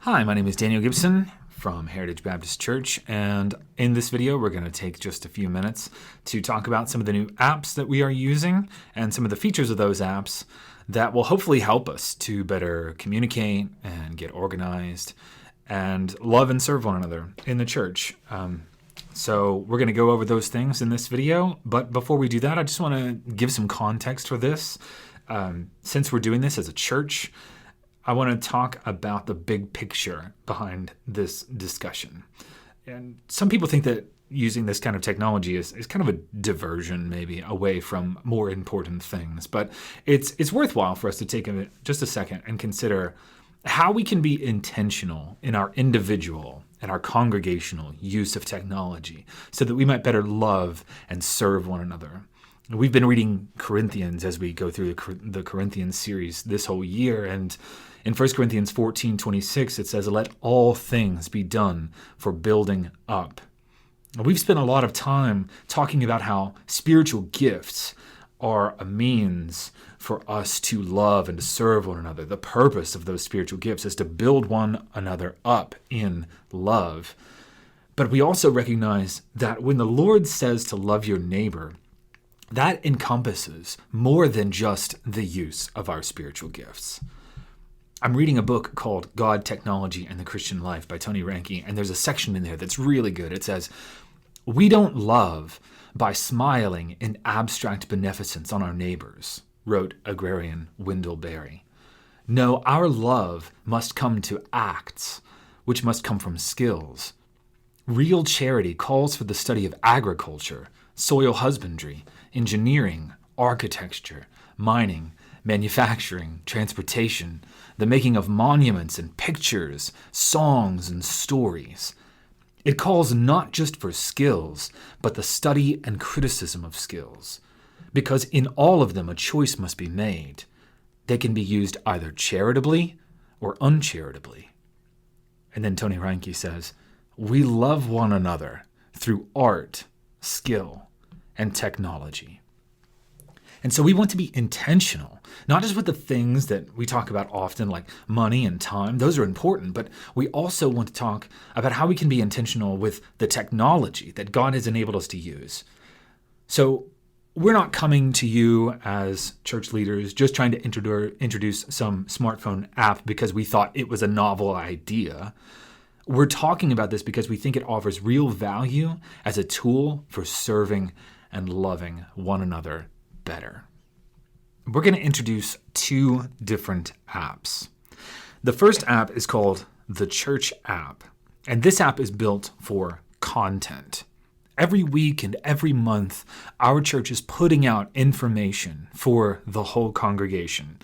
Hi, my name is Daniel Gibson from Heritage Baptist Church, and in this video we're going to take just a few minutes to talk about some of the new apps that we are using and some of the features of those apps that will hopefully help us to better communicate and get organized and love and serve one another in the church. So we're going to go over those things in this video, but before we do that, I just want to give some context for this. Since we're doing this as a church, I want to talk about the big picture behind this discussion. And some people think that using this kind of technology is kind of a diversion, maybe, away from more important things. But it's worthwhile for us to take just a second and consider how we can be intentional in our individual and our congregational use of technology so that we might better love and serve one another. We've been reading Corinthians as we go through the Corinthians series this whole year, and in 1 Corinthians 14:26, it says, "Let all things be done for building up." We've spent a lot of time talking about how spiritual gifts are a means for us to love and to serve one another. The purpose of those spiritual gifts is to build one another up in love. But we also recognize that when the Lord says to love your neighbor, that encompasses more than just the use of our spiritual gifts. I'm reading a book called God, Technology, and the Christian Life by Tony Reinke, and there's a section in there that's really good. It says, "We don't love by smiling in abstract beneficence on our neighbors," wrote agrarian Wendell Berry. "No, our love must come to acts, which must come from skills. Real charity calls for the study of agriculture, soil husbandry, engineering, architecture, mining, manufacturing, transportation, the making of monuments and pictures, songs and stories. It calls not just for skills, but the study and criticism of skills, because in all of them a choice must be made. They can be used either charitably or uncharitably." And then Tony Reinke says, "We love one another through art, skill, and technology." And so we want to be intentional, not just with the things that we talk about often, like money and time. Those are important, but we also want to talk about how we can be intentional with the technology that God has enabled us to use. So we're not coming to you as church leaders just trying to introduce some smartphone app because we thought it was a novel idea. We're talking about this because we think it offers real value as a tool for serving and loving one another better. We're going to introduce two different apps. The first app is called the Church app, and this app is built for content. Every week and every month, our church is putting out information for the whole congregation.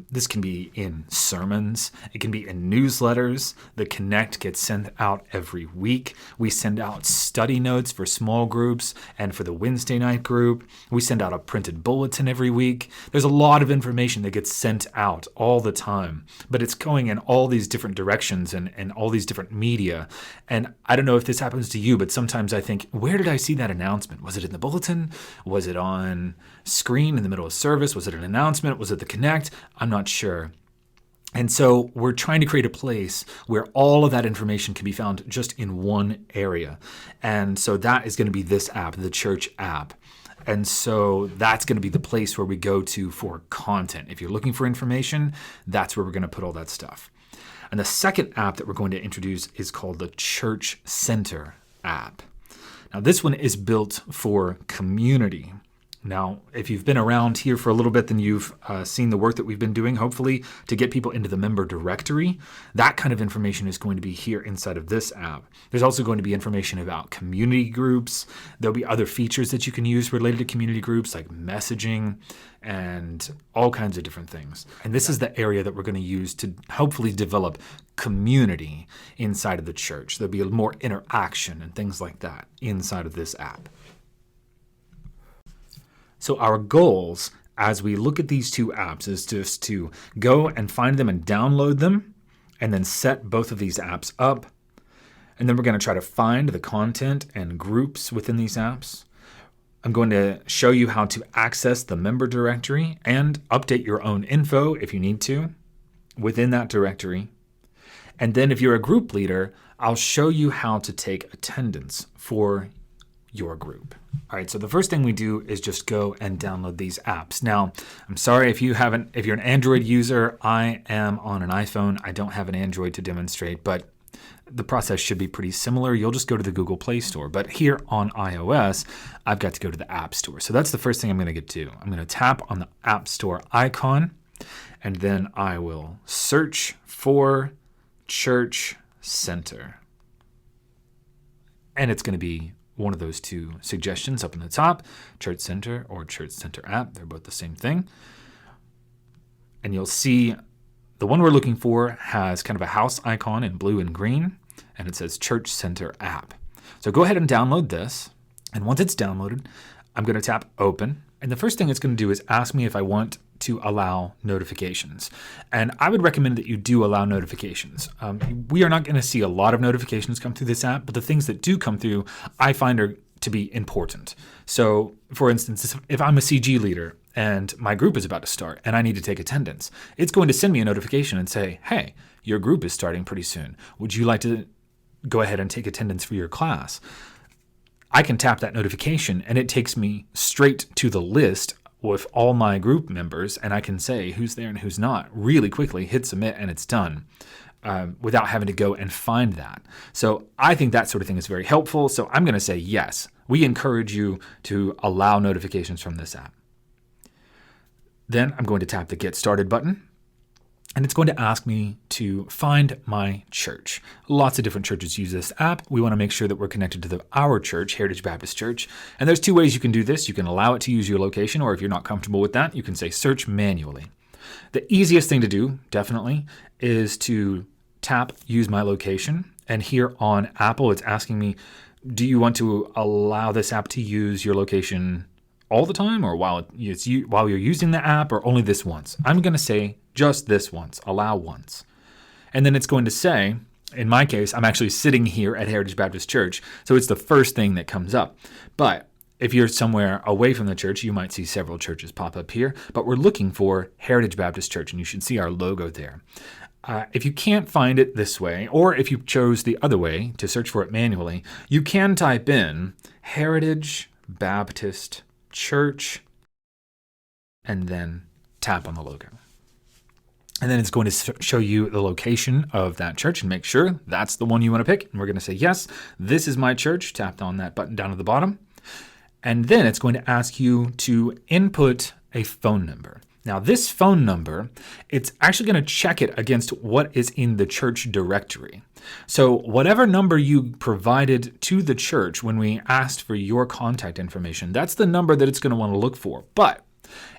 This can be in sermons. It can be in newsletters. The Connect gets sent out every week. We send out study notes for small groups and for the Wednesday night group. We send out a printed bulletin every week. There's a lot of information that gets sent out all the time, but it's going in all these different directions and all these different media. And I don't know if this happens to you, but sometimes I think, where did I see that announcement? Was it in the bulletin? Was it on screen in the middle of service? Was it an announcement? Was it the Connect? I'm not sure. And so we're trying to create a place where all of that information can be found just in one area. And so that is going to be this app, the Church app. And so that's going to be the place where we go to for content. If you're looking for information, that's where we're going to put all that stuff. And the second app that we're going to introduce is called the Church Center app. Now, this one is built for community. Now, if you've been around here for a little bit, then you've seen the work that we've been doing, hopefully, to get people into the member directory. That kind of information is going to be here inside of this app. There's also going to be information about community groups. There'll be other features that you can use related to community groups, like messaging and all kinds of different things. And this is the area that we're going to use to hopefully develop community inside of the church. There'll be more interaction and things like that inside of this app. So our goals as we look at these two apps is just to go and find them and download them and then set both of these apps up. And then we're going to try to find the content and groups within these apps. I'm going to show you how to access the member directory and update your own info if you need to within that directory. And then if you're a group leader, I'll show you how to take attendance for your group. All right, so the first thing we do is just go and download these apps. Now, I'm sorry if you're an Android user. I am on an iPhone. I don't have an Android to demonstrate, but the process should be pretty similar. You'll just go to the Google Play Store. But here on iOS, I've got to go to the App Store. So that's the first thing I'm going to do. I'm going to tap on the App Store icon, and then I will search for Church Center. And it's going to be one of those two suggestions up in the top, Church Center or Church Center app. They're both the same thing. And you'll see the one we're looking for has kind of a house icon in blue and green, and it says Church Center app. So go ahead and download this. And once it's downloaded, I'm going to tap open. And the first thing it's going to do is ask me if I want to allow notifications. And I would recommend that you do allow notifications. We are not going to see a lot of notifications come through this app, but the things that do come through, I find are to be important. So for instance, if I'm a CG leader and my group is about to start and I need to take attendance, it's going to send me a notification and say, hey, your group is starting pretty soon. Would you like to go ahead and take attendance for your class? I can tap that notification and it takes me straight to the list with all my group members, and I can say who's there and who's not really quickly, hit submit, and it's done without having to go and find that. So I think that sort of thing is very helpful. So I'm going to say yes. We encourage you to allow notifications from this app. Then I'm going to tap the Get Started button. And it's going to ask me to find my church. Lots of different churches use this app. We want to make sure that we're connected to our church, Heritage Baptist Church. And there's two ways you can do this. You can allow it to use your location, or if you're not comfortable with that, you can say search manually. The easiest thing to do, definitely, is to tap Use My Location. And here on Apple, it's asking me, do you want to allow this app to use your location all the time, or while you're using the app, or only this once? I'm going to say just this once, allow once. And then it's going to say, in my case, I'm actually sitting here at Heritage Baptist Church, so it's the first thing that comes up. But if you're somewhere away from the church, you might see several churches pop up here, but we're looking for Heritage Baptist Church, and you should see our logo there. If you can't find it this way, or if you chose the other way to search for it manually, you can type in Heritage Baptist Church and then tap on the logo. And then it's going to show you the location of that church and make sure that's the one you want to pick. And we're going to say, yes, this is my church. Tap on that button down at the bottom. And then it's going to ask you to input a phone number. Now, this phone number, it's actually going to check it against what is in the church directory. So whatever number you provided to the church when we asked for your contact information, that's the number that it's going to want to look for. But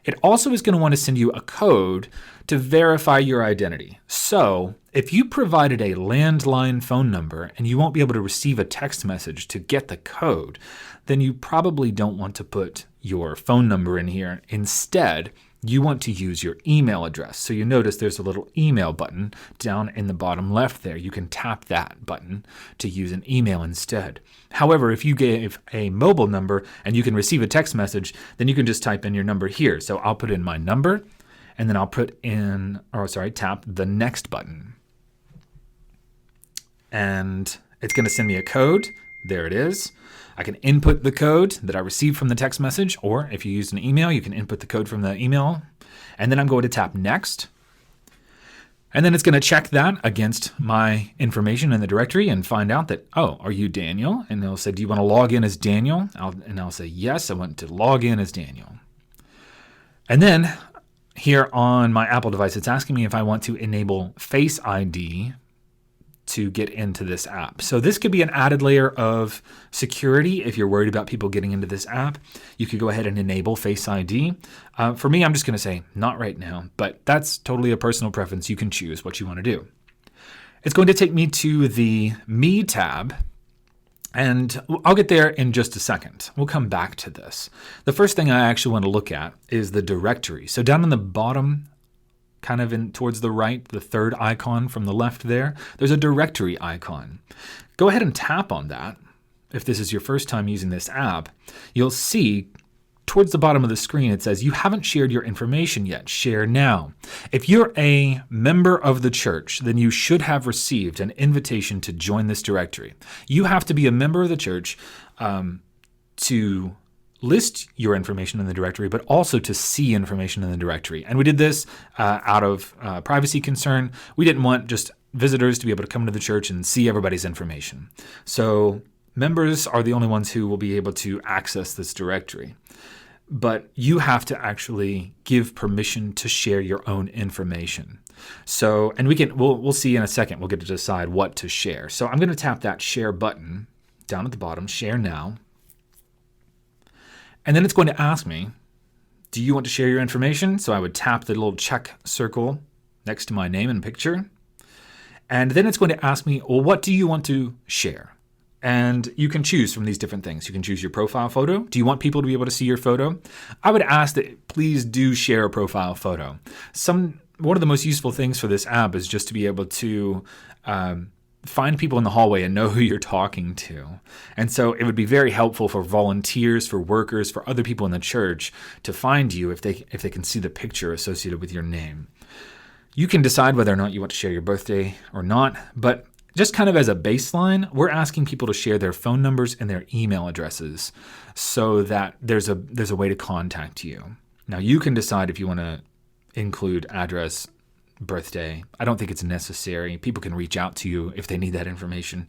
it also is going to want to send you a code to verify your identity. So if you provided a landline phone number and you won't be able to receive a text message to get the code, then you probably don't want to put your phone number in here. Instead, you want to use your email address. So you notice there's a little email button down in the bottom left there. You can tap that button to use an email instead. However, if you gave a mobile number and you can receive a text message, then you can just type in your number here. So I'll put in my number, and then I'll tap the next button. And it's going to send me a code. There it is. I can input the code that I received from the text message, or if you use an email, you can input the code from the email. And then I'm going to tap Next. And then it's going to check that against my information in the directory and find out that, oh, are you Daniel? And they'll say, do you want to log in as Daniel? I'll say, yes, I want to log in as Daniel. And then here on my Apple device, it's asking me if I want to enable Face ID to get into this app. So this could be an added layer of security if you're worried about people getting into this app. You could go ahead and enable Face ID. For me, I'm just going to say not right now, but that's totally a personal preference. You can choose what you want to do. It's going to take me to the Me tab, and I'll get there in just a second. We'll come back to this. The first thing I actually want to look at is the directory. So down on the bottom, kind of in towards the right, the third icon from the left there's a directory icon. Go ahead and tap on that. If this is your first time using this app, you'll see towards the bottom of the screen, it says, you haven't shared your information yet. Share now. If you're a member of the church, then you should have received an invitation to join this directory. You have to be a member of the church to list your information in the directory, but also to see information in the directory. And we did this out of privacy concern. We didn't want just visitors to be able to come to the church and see everybody's information. So members are the only ones who will be able to access this directory. But you have to actually give permission to share your own information. So, and we'll see in a second, we'll get to decide what to share. So I'm going to tap that share button down at the bottom, share now. And then it's going to ask me, do you want to share your information? So I would tap the little check circle next to my name and picture. And then it's going to ask me, well, what do you want to share? And you can choose from these different things. You can choose your profile photo. Do you want people to be able to see your photo? I would ask that please do share a profile photo. One of the most useful things for this app is just to be able to find people in the hallway and know who you're talking to. And so it would be very helpful for volunteers, for workers, for other people in the church to find you if they can see the picture associated with your name. You can decide whether or not you want to share your birthday or not, but just kind of as a baseline, we're asking people to share their phone numbers and their email addresses so that there's a way to contact you. Now, you can decide if you want to include address, birthday. I don't think it's necessary. People can reach out to you if they need that information,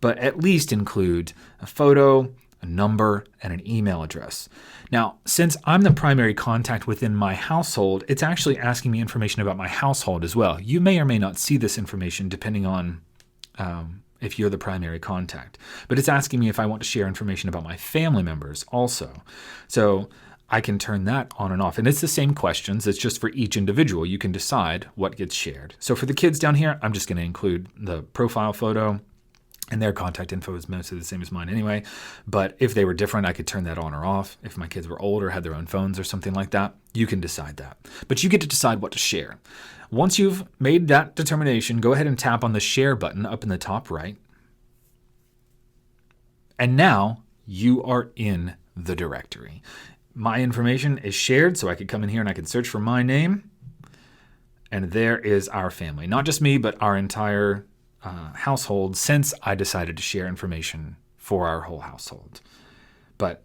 but at least include a photo, a number, and an email address. Now, since I'm the primary contact within my household, it's actually asking me information about my household as well. You may or may not see this information depending on if you're the primary contact. But it's asking me if I want to share information about my family members also. So I can turn that on and off. And it's the same questions. It's just for each individual. You can decide what gets shared. So for the kids down here, I'm just going to include the profile photo, and their contact info is mostly the same as mine anyway. But if they were different, I could turn that on or off. If my kids were older, had their own phones or something like that, you can decide that. But you get to decide what to share. Once you've made that determination, go ahead and tap on the share button up in the top right. And now you are in the directory. My information is shared, so I could come in here and I could search for my name. And there is our family. Not just me, but our entire household, since I decided to share information for our whole household. But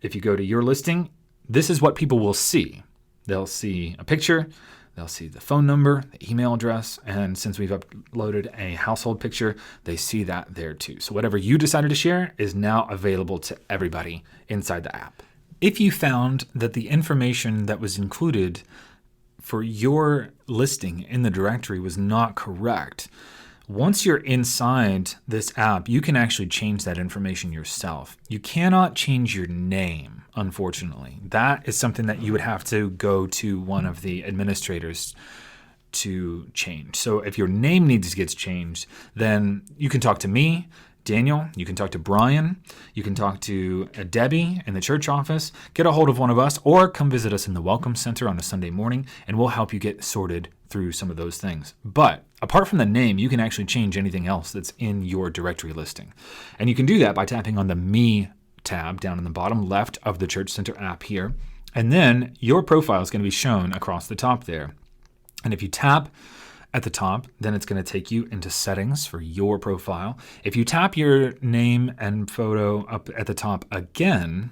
if you go to your listing, this is what people will see. They'll see a picture, they'll see the phone number, the email address, and since we've uploaded a household picture, they see that there too. So whatever you decided to share is now available to everybody inside the app. If you found that the information that was included for your listing in the directory was not correct, once you're inside this app, you can actually change that information yourself. You cannot change your name, unfortunately. That is something that you would have to go to one of the administrators to change. So if your name needs to get changed, then you can talk to me, Daniel, you can talk to Brian, you can talk to Debbie in the church office, get a hold of one of us, or come visit us in the Welcome Center on a Sunday morning, and we'll help you get sorted through some of those things. But apart from the name, you can actually change anything else that's in your directory listing. And you can do that by tapping on the Me tab down in the bottom left of the Church Center app here. And then your profile is going to be shown across the top there. And if you tap at the top, then it's going to take you into settings for your profile. If you tap your name and photo up at the top again,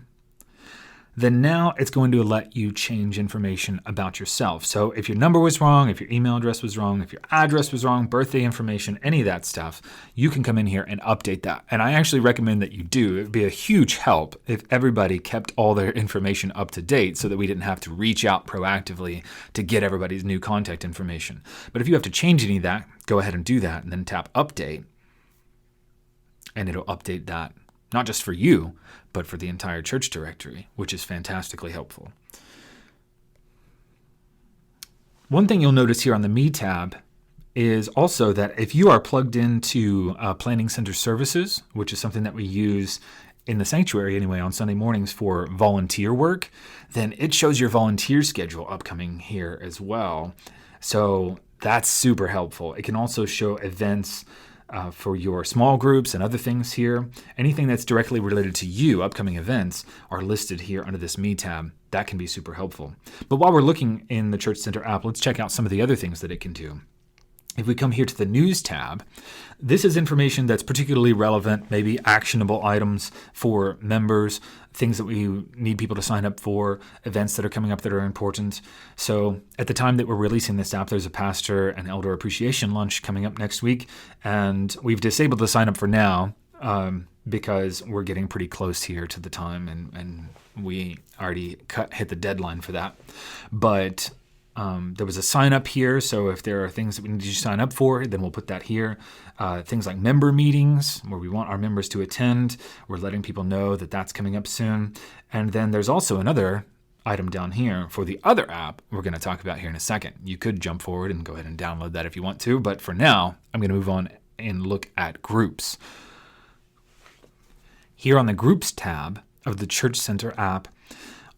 then now it's going to let you change information about yourself. So if your number was wrong, if your email address was wrong, if your address was wrong, birthday information, any of that stuff, you can come in here and update that. And I actually recommend that you do. It would be a huge help if everybody kept all their information up to date so that we didn't have to reach out proactively to get everybody's new contact information. But if you have to change any of that, go ahead and do that and then tap update. And it'll update that, not just for you, but for the entire church directory, which is fantastically helpful. One thing you'll notice here on the Me tab is also that if you are plugged into Planning Center services, which is something that we use in the sanctuary anyway on Sunday mornings for volunteer work, then it shows your volunteer schedule upcoming here as well. So that's super helpful. It can also show events for your small groups and other things here. Anything that's directly related to you, upcoming events, are listed here under this Me tab. That can be super helpful. But while we're looking in the Church Center app, let's check out some of the other things that it can do. If we come here to the News tab, this is information that's particularly relevant, maybe actionable items for members, things that we need people to sign up for, events that are coming up that are important. So at the time that we're releasing this app, there's a pastor and elder appreciation lunch coming up next week, and we've disabled the sign up for now because we're getting pretty close here to the time, and we already hit the deadline for that. But there was a sign up here, so if there are things that we need to sign up for, then we'll put that here. Things like member meetings, where we want our members to attend. We're letting people know that that's coming up soon. And then there's also another item down here for the other app we're going to talk about here in a second. You could jump forward and go ahead and download that if you want to, but for now, I'm going to move on and look at groups. Here on the Groups tab of the Church Center app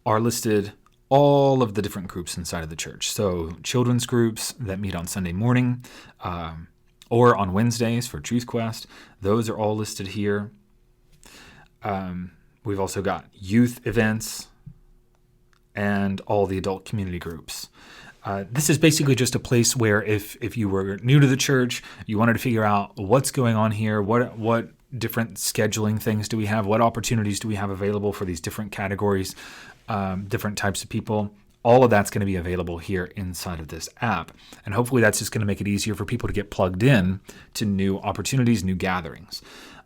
are listed all of the different groups inside of the church. So children's groups that meet on Sunday morning or on Wednesdays for Truth Quest, those are all listed here. We've also got youth events and all the adult community groups. This is basically just a place where if you were new to the church, you wanted to figure out what's going on here, what different scheduling things do we have, what opportunities do we have available for these different categories, different types of people. All of that's going to be available here inside of this app. And hopefully that's just going to make it easier for people to get plugged in to new opportunities, new gatherings.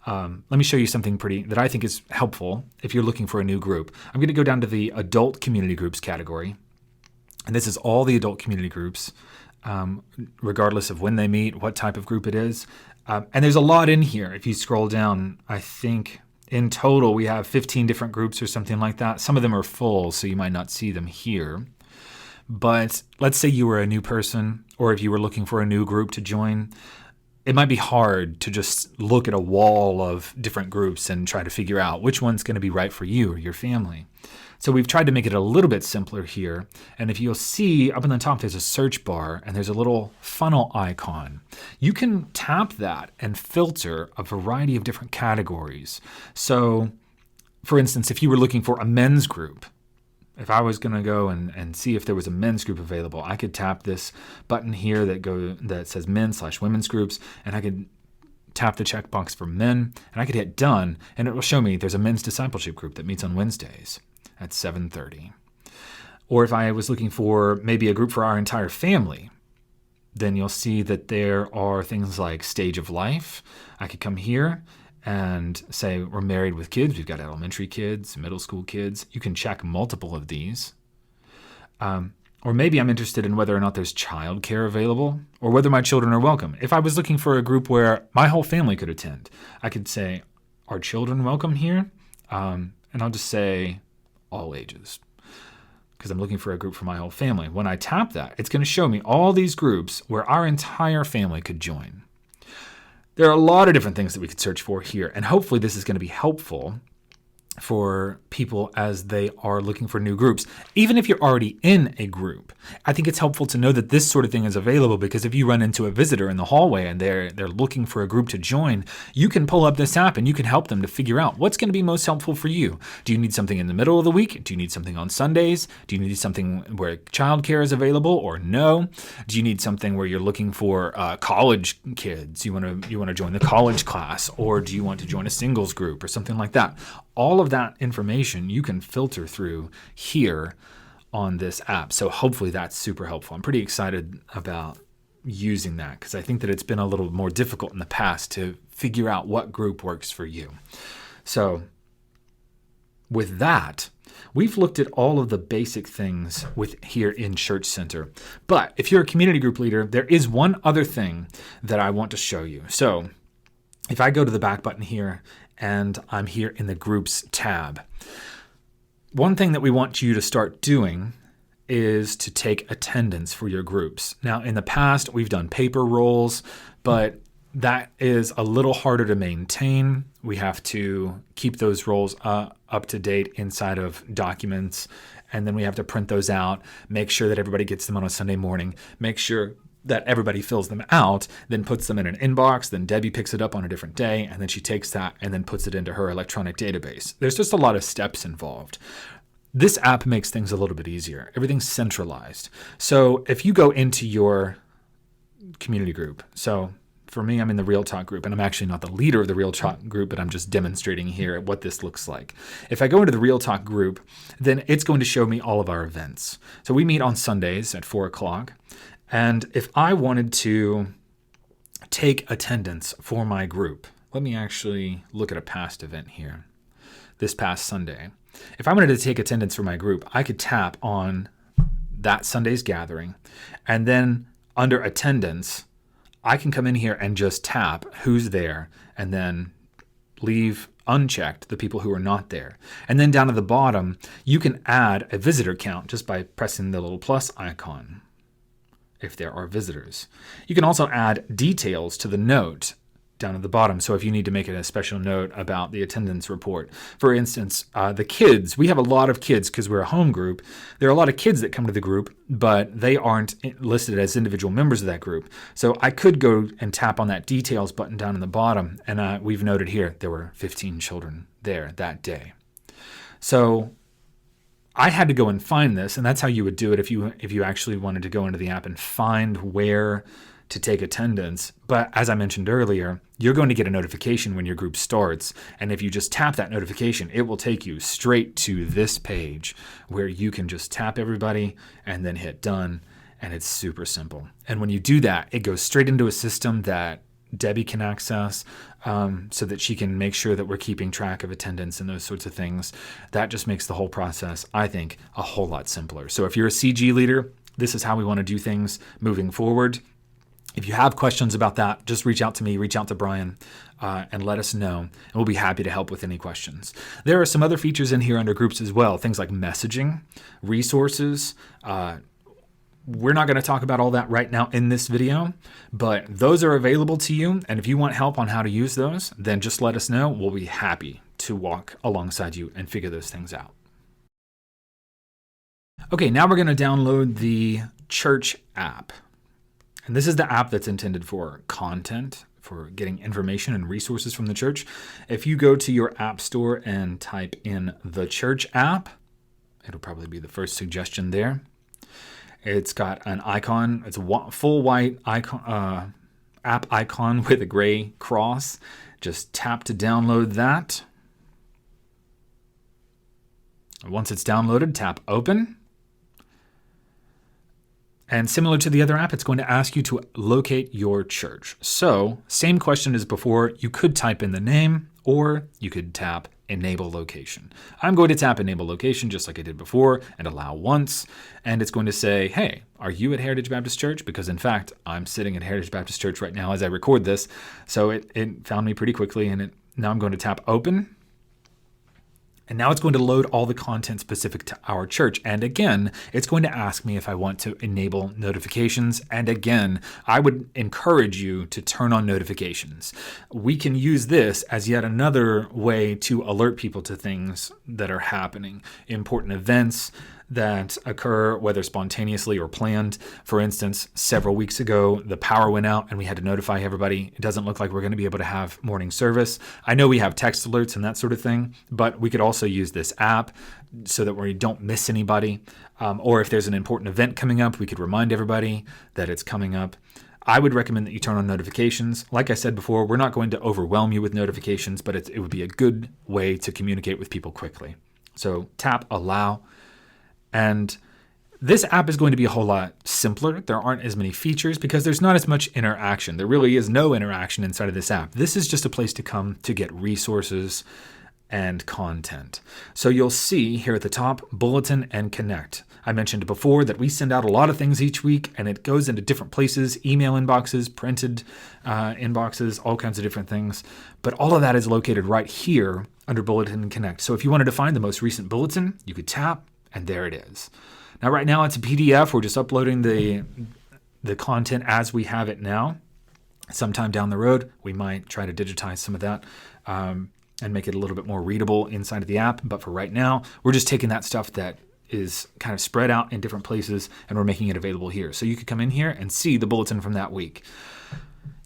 Let me show you something that I think is helpful if you're looking for a new group. I'm going to go down to the adult community groups category. And this is all the adult community groups, regardless of when they meet, what type of group it is. And there's a lot in here. If you scroll down, I think in total we have 15 different groups or something like that. Some of them are full, so you might not see them here. But let's say you were a new person, or if you were looking for a new group to join, it might be hard to just look at a wall of different groups and try to figure out which one's going to be right for you or your family. So we've tried to make it a little bit simpler here. And if you'll see up in the top, there's a search bar and there's a little funnel icon. You can tap that and filter a variety of different categories. So for instance, if you were looking for a men's group, if I was going to go and see if there was a men's group available, I could tap this button here that says men/women's groups, and I could tap the checkbox for men, and I could hit done, and it will show me there's a men's discipleship group that meets on Wednesdays at 7:30. Or if I was looking for maybe a group for our entire family, then you'll see that there are things like stage of life. I could come here and say we're married with kids. We've got elementary kids, middle school kids. You can check multiple of these. Or maybe I'm interested in whether or not there's childcare available or whether my children are welcome. If I was looking for a group where my whole family could attend, I could say, are children welcome here? And I'll just say all ages, because I'm looking for a group for my whole family. When I tap that, it's going to show me all these groups where our entire family could join. There are a lot of different things that we could search for here, and hopefully this is going to be helpful for people as they are looking for new groups. Even if you're already in a group, I think it's helpful to know that this sort of thing is available, because if you run into a visitor in the hallway and they're looking for a group to join, you can pull up this app and you can help them to figure out what's going to be most helpful for you. Do you need something in the middle of the week? Do you need something on Sundays? Do you need something where childcare is available or no? Do you need something where you're looking for college kids? You want to join the college class, or do you want to join a singles group or something like that? All of that information you can filter through here on this app. So hopefully that's super helpful. I'm pretty excited about using that, because I think that it's been a little more difficult in the past to figure out what group works for you. So with that, we've looked at all of the basic things here in Church Center. But if you're a community group leader, there is one other thing that I want to show you. So if I go to the back button here, and I'm here in the Groups tab, one thing that we want you to start doing is to take attendance for your groups. Now, in the past, we've done paper rolls, but that is a little harder to maintain. We have to keep those rolls up to date inside of documents, and then we have to print those out, make sure that everybody gets them on a Sunday morning, make sure that everybody fills them out, then puts them in an inbox, then Debbie picks it up on a different day, and then she takes that and then puts it into her electronic database. There's just a lot of steps involved. This app makes things a little bit easier. Everything's centralized. So if you go into your community group, so for me, I'm in the Real Talk group, and I'm actually not the leader of the Real Talk group, but I'm just demonstrating here what this looks like. If I go into the Real Talk group, then it's going to show me all of our events. So we meet on Sundays at 4 o'clock. And if I wanted to take attendance for my group, let me actually look at a past event here. This past Sunday. If I wanted to take attendance for my group, I could tap on that Sunday's gathering, and then under attendance, I can come in here and just tap who's there and then leave unchecked the people who are not there. And then down at the bottom, you can add a visitor count just by pressing the little plus icon if there are visitors. You can also add details to the note down at the bottom. So if you need to make it a special note about the attendance report, for instance, the kids, we have a lot of kids because we're a home group. There are a lot of kids that come to the group, but they aren't listed as individual members of that group. So I could go and tap on that details button down in the bottom. And we've noted here, there were 15 children there that day. So I had to go and find this, and that's how you would do it if you actually wanted to go into the app and find where to take attendance. But as I mentioned earlier, you're going to get a notification when your group starts. And if you just tap that notification, it will take you straight to this page where you can just tap everybody and then hit done. And it's super simple. And when you do that, it goes straight into a system that Debbie can access so that she can make sure that we're keeping track of attendance and those sorts of things. That just makes the whole process, I think, a whole lot simpler. So if you're a CG leader, this is how we want to do things moving forward. If you have questions about that, just reach out to me, reach out to Brian, and let us know, and we'll be happy to help with any questions. There are some other features in here under groups as well, things like messaging, resources. We're not going to talk about all that right now in this video, but those are available to you, and if you want help on how to use those, then just let us know. We'll be happy to walk alongside you and figure those things out. Okay, now we're going to download the church app. And this is the app that's intended for content, for getting information and resources from the church. If you go to your app store and type in the church app, it'll probably be the first suggestion there. It's got an icon. It's a full white icon, app icon with a gray cross. Just tap to download that. Once it's downloaded, tap open. And similar to the other app, it's going to ask you to locate your church. So, same question as before. You could type in the name, or you could tap enable location. I'm going to tap enable location just like I did before and allow once. And it's going to say, hey, are you at Heritage Baptist Church? Because in fact, I'm sitting at Heritage Baptist Church right now as I record this. So it found me pretty quickly, and now I'm going to tap open. And now it's going to load all the content specific to our church. And again, it's going to ask me if I want to enable notifications. And again, I would encourage you to turn on notifications. We can use this as yet another way to alert people to things that are happening, important events that occur, whether spontaneously or planned. For instance, several weeks ago, the power went out and we had to notify everybody. It doesn't look like we're going to be able to have morning service. I know we have text alerts and that sort of thing, but we could also use this app so that we don't miss anybody. Or if there's an important event coming up, we could remind everybody that it's coming up. I would recommend that you turn on notifications. Like I said before, we're not going to overwhelm you with notifications, but it would be a good way to communicate with people quickly. So tap allow. And this app is going to be a whole lot simpler. There aren't as many features because there's not as much interaction. There really is no interaction inside of this app. This is just a place to come to get resources and content. So you'll see here at the top, Bulletin and Connect. I mentioned before that we send out a lot of things each week, and it goes into different places, email inboxes, printed inboxes, all kinds of different things. But all of that is located right here under Bulletin and Connect. So if you wanted to find the most recent bulletin, you could tap, and there it is. Now, right now it's a PDF. We're just uploading the content as we have it now. Sometime down the road, we might try to digitize some of that and make it a little bit more readable inside of the app. But for right now, we're just taking that stuff that is kind of spread out in different places, and we're making it available here. So you could come in here and see the bulletin from that week.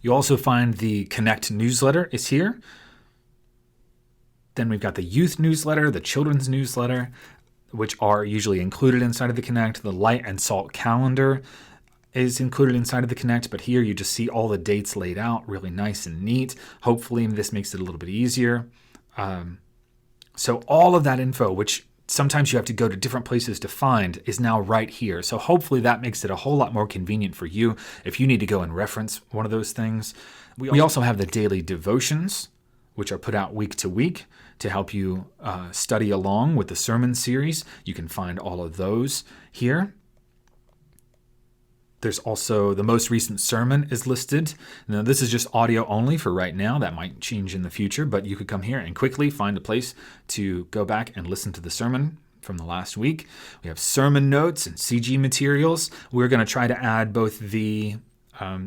You also find the Connect newsletter is here. Then we've got the youth newsletter, the children's newsletter, which are usually included inside of the Connect. The Light and Salt calendar is included inside of the Connect, but here you just see all the dates laid out, really nice and neat. Hopefully this makes it a little bit easier. So all of that info, which sometimes you have to go to different places to find, is now right here. So hopefully that makes it a whole lot more convenient for you if you need to go and reference one of those things. We also have the daily devotions, which are put out week to week to help you study along with the sermon series. You can find all of those here. There's also the most recent sermon is listed. Now, this is just audio only for right now. That might change in the future, but you could come here and quickly find a place to go back and listen to the sermon from the last week. We have sermon notes and CG materials. We're going to try to add both the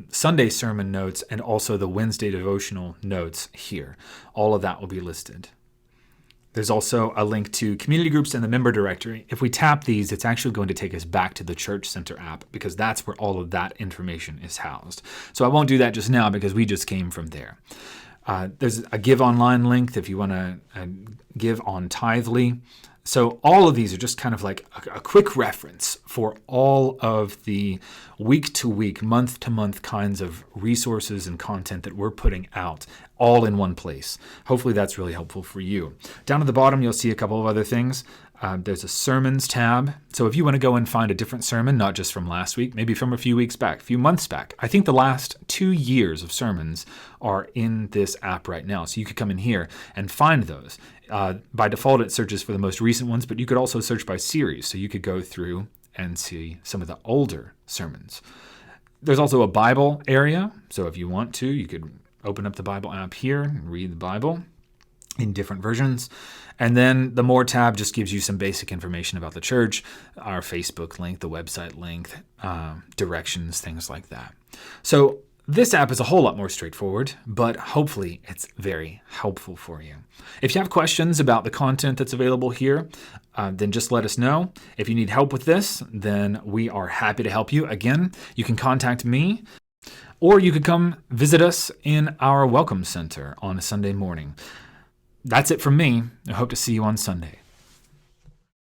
Sunday sermon notes and also the Wednesday devotional notes here. All of that will be listed. There's also a link to community groups and the member directory. If we tap these, it's actually going to take us back to the Church Center app because that's where all of that information is housed. So I won't do that just now because we just came from there. There's a Give Online link if you want to give on Tithely. So all of these are just kind of like a quick reference for all of the week-to-week, month-to-month kinds of resources and content that we're putting out all in one place. Hopefully that's really helpful for you. Down at the bottom, you'll see a couple of other things. There's a sermons tab. So if you want to go and find a different sermon, not just from last week, maybe from a few weeks back, a few months back. I think the last 2 years of sermons are in this app right now. So you could come in here and find those. By default, it searches for the most recent ones, but you could also search by series. So you could go through and see some of the older sermons. There's also a Bible area. So if you want to, you could open up the Bible app here and read the Bible in different versions. And then the More tab just gives you some basic information about the church, our Facebook link, the website link, directions, things like that. So this app is a whole lot more straightforward, but hopefully it's very helpful for you. If you have questions about the content that's available here, then just let us know. If you need help with this, then we are happy to help you. Again, you can contact me, or you could come visit us in our Welcome Center on a Sunday morning. That's it from me. I hope to see you on Sunday.